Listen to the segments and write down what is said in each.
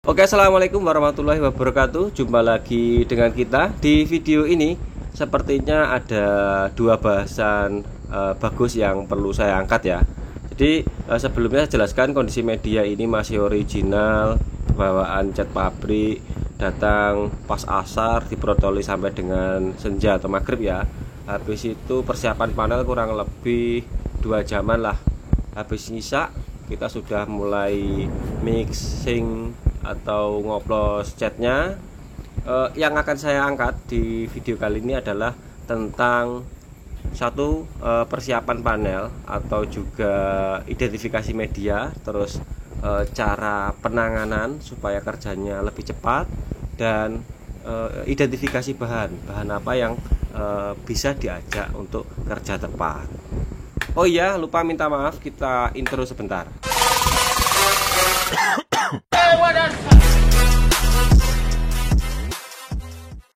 Oke, assalamualaikum warahmatullahi wabarakatuh. Jumpa lagi dengan kita di video ini. Sepertinya ada dua bahasan bagus yang perlu saya angkat ya. Jadi sebelumnya saya jelaskan kondisi media ini masih original, bawaan cat pabrik, datang pas asar, diprotoli sampai dengan senja atau maghrib ya. Habis itu persiapan panel kurang lebih 2 jaman lah. Habis nyisak kita sudah mulai mixing atau ngoplos catnya. Yang akan saya angkat di video kali ini adalah tentang satu, persiapan panel atau juga identifikasi media, terus cara penanganan supaya kerjanya lebih cepat, dan identifikasi bahan apa yang bisa diajak untuk kerja tepat. Oh iya, lupa minta maaf, kita intro sebentar.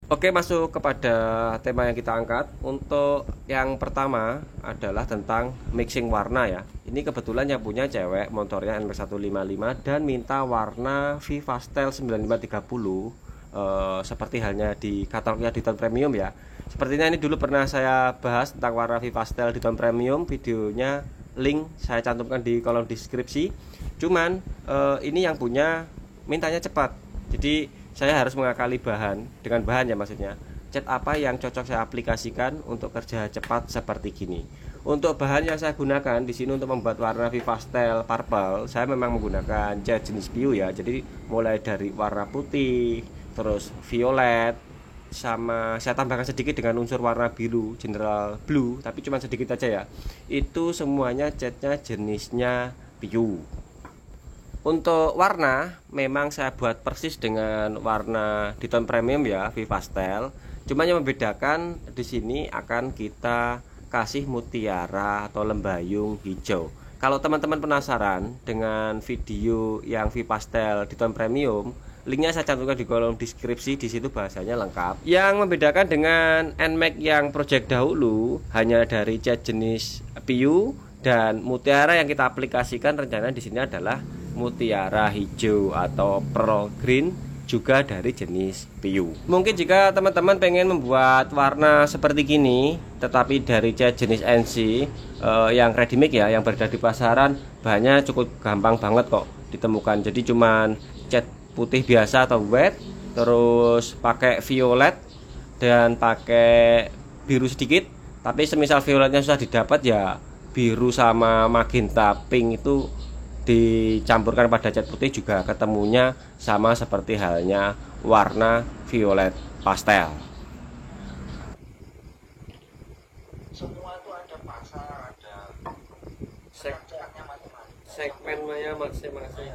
Oke, masuk kepada tema yang kita angkat. Untuk yang pertama adalah tentang mixing warna ya. Ini kebetulan yang punya cewek, motornya NP155 dan minta warna Vivastel 9530, seperti halnya di katalognya Diton Premium ya. Sepertinya ini dulu pernah saya bahas tentang warna Vivastel Diton Premium. Videonya link saya cantumkan di kolom deskripsi. Cuman ini yang punya mintanya cepat. Jadi saya harus mengakali dengan bahan ya, maksudnya cat apa yang cocok saya aplikasikan untuk kerja cepat seperti gini. Untuk bahan yang saya gunakan di sini untuk membuat warna Vivastel Purple, saya memang menggunakan cat jenis PU ya. Jadi mulai dari warna putih, terus violet, sama saya tambahkan sedikit dengan unsur warna biru General Blue, tapi cuma sedikit aja ya. Itu semuanya catnya jenisnya PU. Untuk warna memang saya buat persis dengan warna Diton Premium ya, Vivastel. Cuma yang membedakan di sini akan kita kasih mutiara atau lembayung hijau. Kalau teman-teman penasaran dengan video yang Vivastel Diton Premium, linknya saya cantumkan di kolom deskripsi. Di situ bahasanya lengkap. Yang membedakan dengan NMAX yang project dahulu hanya dari cat jenis PU, dan mutiara yang kita aplikasikan rencana di sini adalah mutiara hijau atau pearl green, juga dari jenis PU. Mungkin jika teman-teman pengen membuat warna seperti gini tetapi dari cat jenis NC yang ready mix ya, yang beredar di pasaran, bahannya cukup gampang banget kok ditemukan. Jadi cuman cat putih biasa atau wet, terus pakai violet dan pakai biru sedikit. Tapi semisal violetnya sudah didapat ya, biru sama magenta pink itu dicampurkan pada cat putih juga ketemunya sama seperti halnya warna violet pastel. Semua itu ada pasar, ada segmennya masing-masing.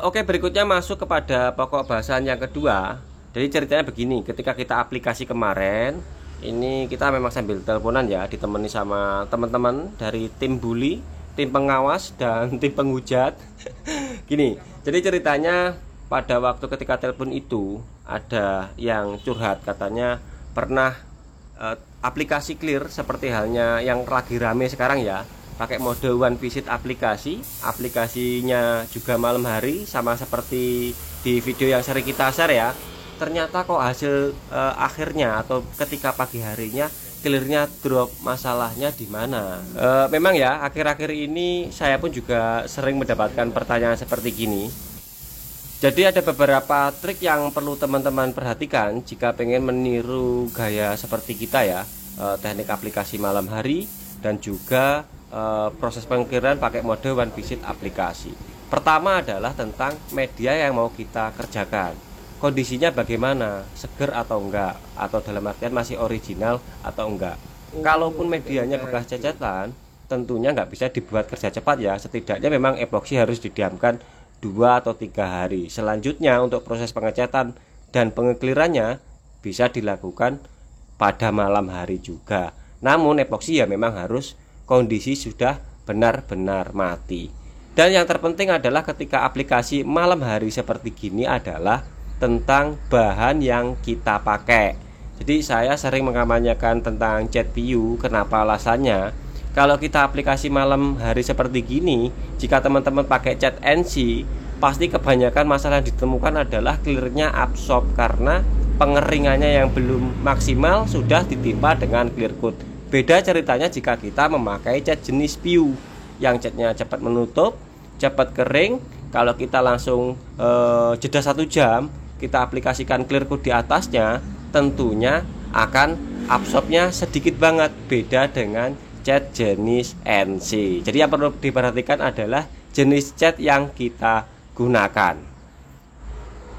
Oke, berikutnya masuk kepada pokok bahasan yang kedua. Jadi ceritanya begini, ketika kita aplikasi kemarin, ini kita memang sambil teleponan ya, ditemani sama teman-teman dari tim bully, tim pengawas, dan tim penghujat. Gini, jadi ceritanya pada waktu ketika telepon itu ada yang curhat, katanya pernah aplikasi clear seperti halnya yang lagi rame sekarang ya, pakai mode one visit aplikasinya juga malam hari, sama seperti di video yang sering kita share ya. Ternyata kok hasil akhirnya atau ketika pagi harinya clearnya drop. Masalahnya di mana? Memang ya, akhir-akhir ini saya pun juga sering mendapatkan pertanyaan seperti gini. Jadi ada beberapa trik yang perlu teman-teman perhatikan jika pengen meniru gaya seperti kita ya, teknik aplikasi malam hari dan juga proses pengclearan pakai mode one visit aplikasi. Pertama adalah tentang media yang mau kita kerjakan. Kondisinya bagaimana, seger atau enggak, atau dalam artian masih original atau enggak. Kalaupun medianya bekas cacatan, tentunya nggak bisa dibuat kerja cepat ya. Setidaknya memang epoksi harus didiamkan 2 atau 3 hari. Selanjutnya untuk proses pengecatan dan pengeklirannya bisa dilakukan pada malam hari juga. Namun epoksi ya memang harus kondisi sudah benar-benar mati. Dan yang terpenting adalah ketika aplikasi malam hari seperti gini adalah tentang bahan yang kita pakai. Jadi saya sering mengamanyakan tentang cat PU. Kenapa alasannya? Kalau kita aplikasi malam hari seperti gini, jika teman-teman pakai cat NC, pasti kebanyakan masalah yang ditemukan adalah clearnya absorb karena pengeringannya yang belum maksimal sudah ditimpa dengan clear coat. Beda ceritanya jika kita memakai cat jenis PU yang catnya cepat menutup, cepat kering. Kalau kita langsung jeda 1 jam kita aplikasikan clear coat di atasnya, tentunya akan absorbnya sedikit banget, beda dengan cat jenis NC. Jadi yang perlu diperhatikan adalah jenis cat yang kita gunakan.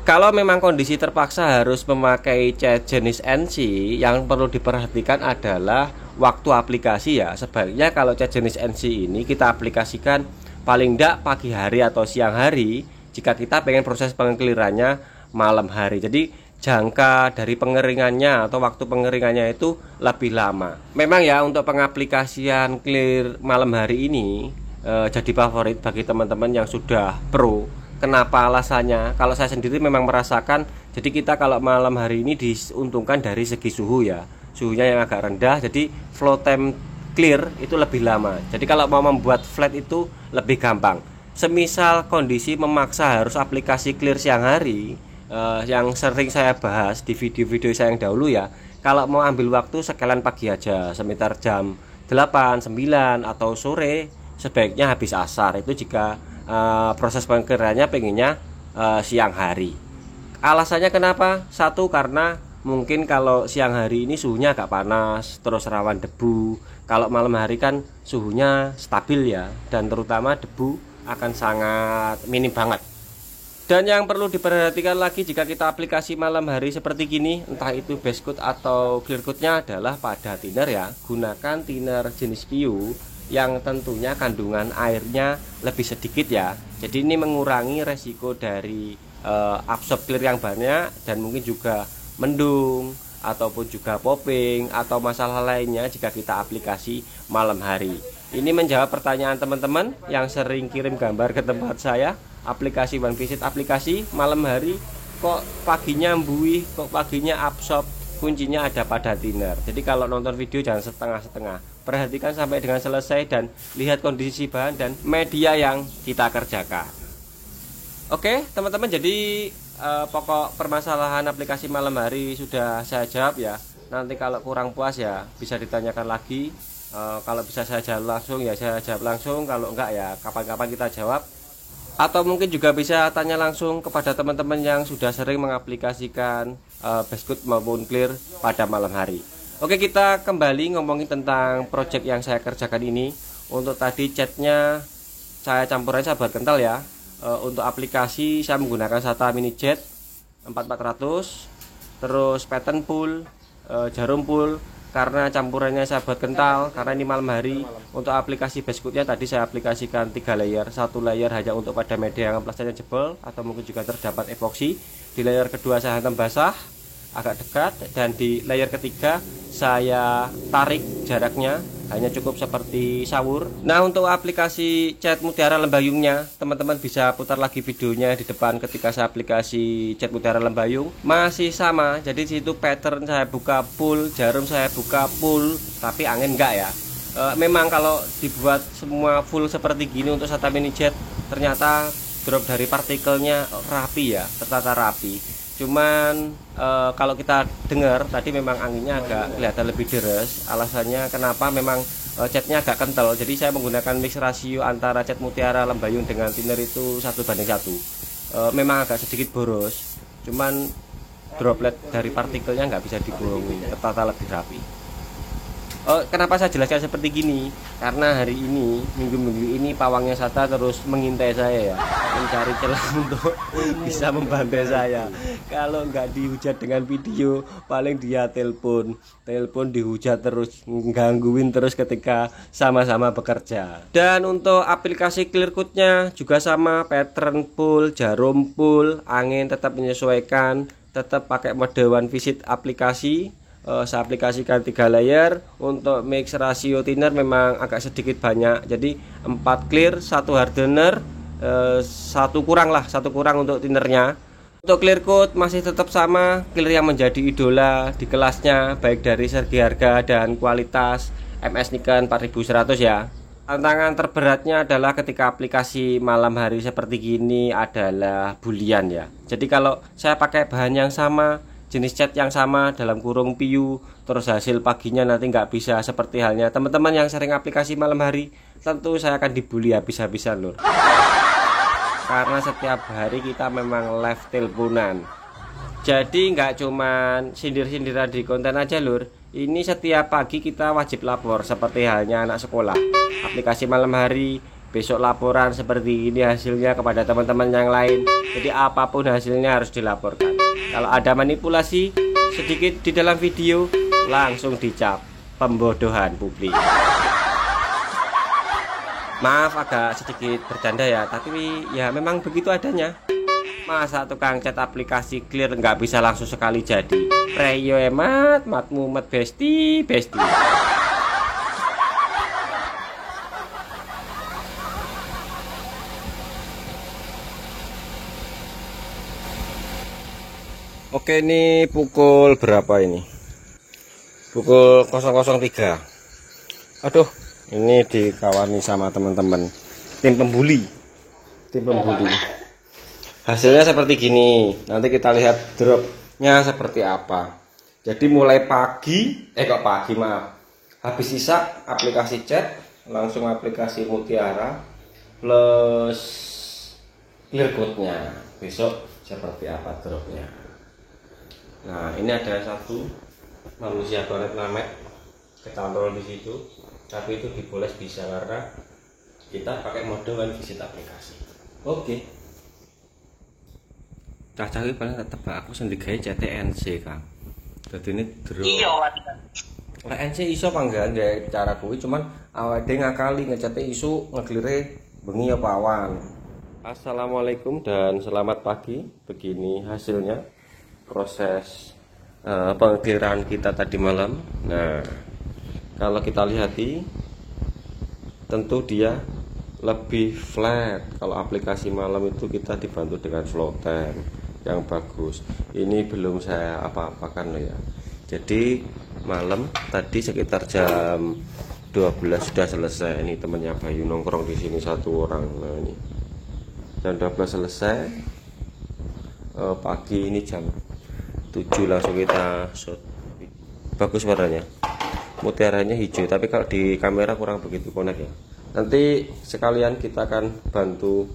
Kalau memang kondisi terpaksa harus memakai cat jenis NC, yang perlu diperhatikan adalah waktu aplikasi ya. Sebaiknya kalau cat jenis NC ini kita aplikasikan paling tidak pagi hari atau siang hari jika kita pengen proses pengeklirannya malam hari. Jadi jangka dari pengeringannya atau waktu pengeringannya itu lebih lama. Memang ya untuk pengaplikasian clear malam hari ini jadi favorit bagi teman-teman yang sudah pro. Kenapa alasannya? Kalau saya sendiri memang merasakan, jadi kita kalau malam hari ini diuntungkan dari segi suhu ya, suhunya yang agak rendah, jadi flow time clear itu lebih lama. Jadi kalau mau membuat flat itu lebih gampang. Semisal kondisi memaksa harus aplikasi clear siang hari, yang sering saya bahas di video-video saya yang dahulu ya, kalau mau ambil waktu sekalian pagi aja, sekitar jam 8, 9 atau sore, sebaiknya habis asar. Itu jika proses pengeklirannya pengennya siang hari. Alasannya kenapa? Satu, karena mungkin kalau siang hari ini suhunya agak panas, terus rawan debu. Kalau malam hari kan suhunya stabil ya, dan terutama debu akan sangat minim banget. Dan yang perlu diperhatikan lagi jika kita aplikasi malam hari seperti gini, entah itu base coat atau clear coatnya adalah pada thinner ya. Gunakan thinner jenis PU yang tentunya kandungan airnya lebih sedikit ya. Jadi ini mengurangi resiko dari absorb clear yang banyak, dan mungkin juga mendung ataupun juga popping atau masalah lainnya jika kita aplikasi malam hari. Ini menjawab pertanyaan teman-teman yang sering kirim gambar ke tempat saya. Aplikasi One Visit aplikasi malam hari kok paginya buih, kok paginya absorb. Kuncinya ada pada thinner. Jadi kalau nonton video jangan setengah-setengah, perhatikan sampai dengan selesai dan lihat kondisi bahan dan media yang kita kerjakan. Oke teman-teman, jadi pokok permasalahan aplikasi malam hari sudah saya jawab ya. Nanti kalau kurang puas ya bisa ditanyakan lagi. Kalau bisa saya jawab langsung ya saya jawab langsung, kalau enggak ya kapan-kapan kita jawab. Atau mungkin juga bisa tanya langsung kepada teman-teman yang sudah sering mengaplikasikan base coat maupun clear pada malam hari. Oke, kita kembali ngomongin tentang project yang saya kerjakan ini. Untuk tadi catnya saya campurin sahabat kental ya. Untuk aplikasi saya menggunakan SATA mini jet 4400, terus pattern pool, jarum pool. Karena campurannya sahabat kental, karena ini malam hari. Untuk aplikasi base coatnya tadi saya aplikasikan 3 layer. 1 layer hanya untuk pada media yang plastinya jebol atau mungkin juga terdapat epoksi. Di layer kedua saya hantam basah agak dekat, dan di layer ketiga saya tarik jaraknya hanya cukup seperti sawur. Nah, untuk aplikasi cat mutiara lembayungnya teman-teman bisa putar lagi videonya di depan ketika saya aplikasi cat mutiara lembayung. Masih sama, jadi situ pattern saya buka full, jarum saya buka full, tapi angin enggak ya. Memang kalau dibuat semua full seperti gini untuk SATA mini jet, ternyata drop dari partikelnya rapi ya, tertata rapi. Cuman kalau kita dengar tadi memang anginnya agak kelihatan lebih deres. Alasannya kenapa, memang catnya agak kental. Jadi saya menggunakan mix rasio antara cat mutiara lembayung dengan thinner itu 1:1. Memang agak sedikit boros, cuman droplet dari partikelnya nggak bisa dibohongin, tertata lebih rapi. Kenapa saya jelaskan seperti gini? Karena hari ini, minggu-minggu ini pawangnya SATA terus mengintai saya ya, mencari celah untuk bisa membantai saya. Kalau nggak dihujat dengan video, paling dia telepon dihujat terus, gangguin terus ketika sama-sama bekerja. Dan untuk aplikasi clear coatnya juga sama, pattern pool, jarum pool, angin tetap menyesuaikan, tetap pakai mode One Visit aplikasi. Saya aplikasikan 3 layer. Untuk mix rasio thinner memang agak sedikit banyak, jadi 4 clear, 1 hardener, 1 kurang untuk thinnernya. Untuk clear coat masih tetap sama, clear yang menjadi idola di kelasnya baik dari segi harga dan kualitas, MS Nikon 4100 ya. Tantangan terberatnya adalah ketika aplikasi malam hari seperti gini adalah Boolean ya. Jadi kalau saya pakai bahan yang sama, jenis cat yang sama dalam kurung PU, terus hasil paginya nanti nggak bisa seperti halnya teman-teman yang sering aplikasi malam hari, tentu saya akan dibully habis-habisan lur. Karena setiap hari kita memang live teleponan. Jadi nggak cuman sindir-sindiran di konten aja lur. Ini setiap pagi kita wajib lapor seperti halnya anak sekolah. Aplikasi malam hari, besok laporan seperti ini hasilnya kepada teman-teman yang lain. Jadi apapun hasilnya harus dilaporkan. Kalau ada manipulasi sedikit di dalam video, langsung dicap pembodohan publik. Maaf agak sedikit bercanda ya, tapi ya memang begitu adanya. Masa tukang cat aplikasi clear nggak bisa langsung sekali jadi? Preyo emat, matmu mat besti. Oke, ini pukul berapa ini? Pukul 003. Aduh, ini dikawani sama teman-teman tim pembuli. Hasilnya seperti gini. Nanti kita lihat dropnya seperti apa. Jadi mulai pagi, habis isak aplikasi cat, langsung aplikasi Mutiara plus clear code-nya. Besok seperti apa dropnya. Nah, ini ada satu manusia planet Namek kecantol di situ, tapi itu dipoles bisa karena kita pakai mode one visit aplikasi. Oke. Cacah iki paling tetep aku sing digawe CTNC, Kang. Dadi ini drone. Iya, Lek NC iso apa enggak gawe cara kuwi, cuman awake ngakali ngecete isu ngeglire bengi apa awan. Assalamualaikum dan selamat pagi. Begini hasilnya proses pengliran kita tadi malam. Nah, kalau kita lihati tentu dia lebih flat. Kalau aplikasi malam itu kita dibantu dengan floater yang bagus. Ini belum saya apa-apakan loh ya. Jadi malam tadi sekitar jam 12 sudah selesai. Ini temannya Bayu nongkrong di sini satu orang. Nah ini jam 12 selesai. Pagi ini jam 7 langsung kita shot. Bagus warnanya. Mutiaranya hijau, tapi kalau di kamera kurang begitu connect ya. Nanti sekalian kita akan bantu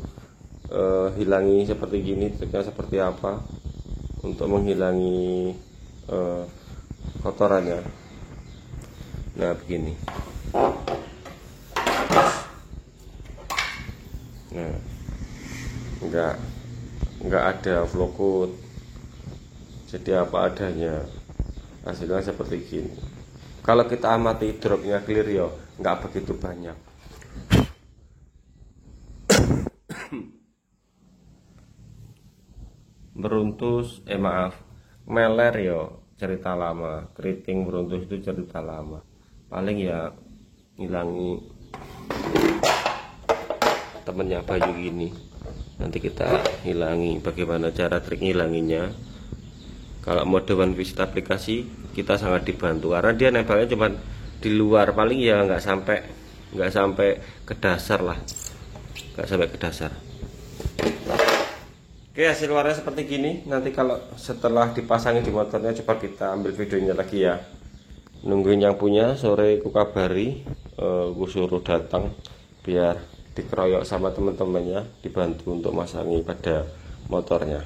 hilangi seperti gini, triknya seperti apa untuk menghilangi kotorannya. Nah begini. Nah, enggak ada flow code, jadi apa adanya, hasilnya seperti gini. Kalau kita amati dropnya clear ya enggak begitu banyak. Meruntus, meler yo cerita lama, keriting meruntus itu cerita lama. Paling ya ngilangi temennya Bayu gini. Nanti kita hilangi, bagaimana cara trik ngilanginya. Kalau mode one visit aplikasi kita sangat dibantu karena dia nempelnya cuma di luar, paling ya nggak sampai ke dasar lah, nggak sampai ke dasar. Oke, hasil warnanya seperti gini. Nanti kalau setelah dipasangin di motornya, coba kita ambil videonya lagi ya. Nungguin yang punya, sore ku kabari, ku suruh datang biar dikeroyok sama teman-temannya, dibantu untuk masangi pada motornya.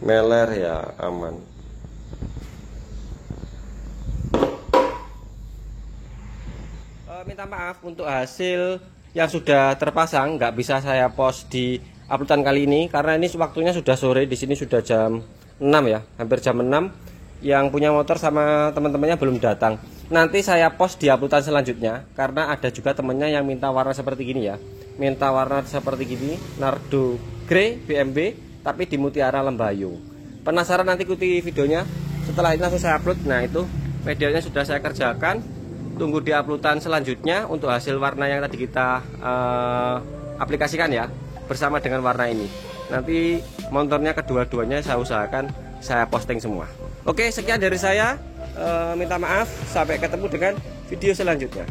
Meler ya aman. Minta maaf untuk hasil yang sudah terpasang nggak bisa saya post di uploadan kali ini karena ini waktunya sudah sore. Di sini sudah jam 6 ya, hampir jam 6. Yang punya motor sama teman-temannya belum datang. Nanti saya post di uploadan selanjutnya karena ada juga temennya yang minta warna seperti gini ya. Minta warna seperti gini, Nardo Grey BMB tapi di Mutiara Lembayung. Penasaran, nanti ikuti videonya. Setelah ini langsung saya upload. Nah itu videonya sudah saya kerjakan. Tunggu di uploadan selanjutnya untuk hasil warna yang tadi kita aplikasikan ya, bersama dengan warna ini. nanti motornya kedua-duanya saya usahakan saya posting semua. Oke, sekian dari saya. Minta maaf, sampai ketemu dengan video selanjutnya.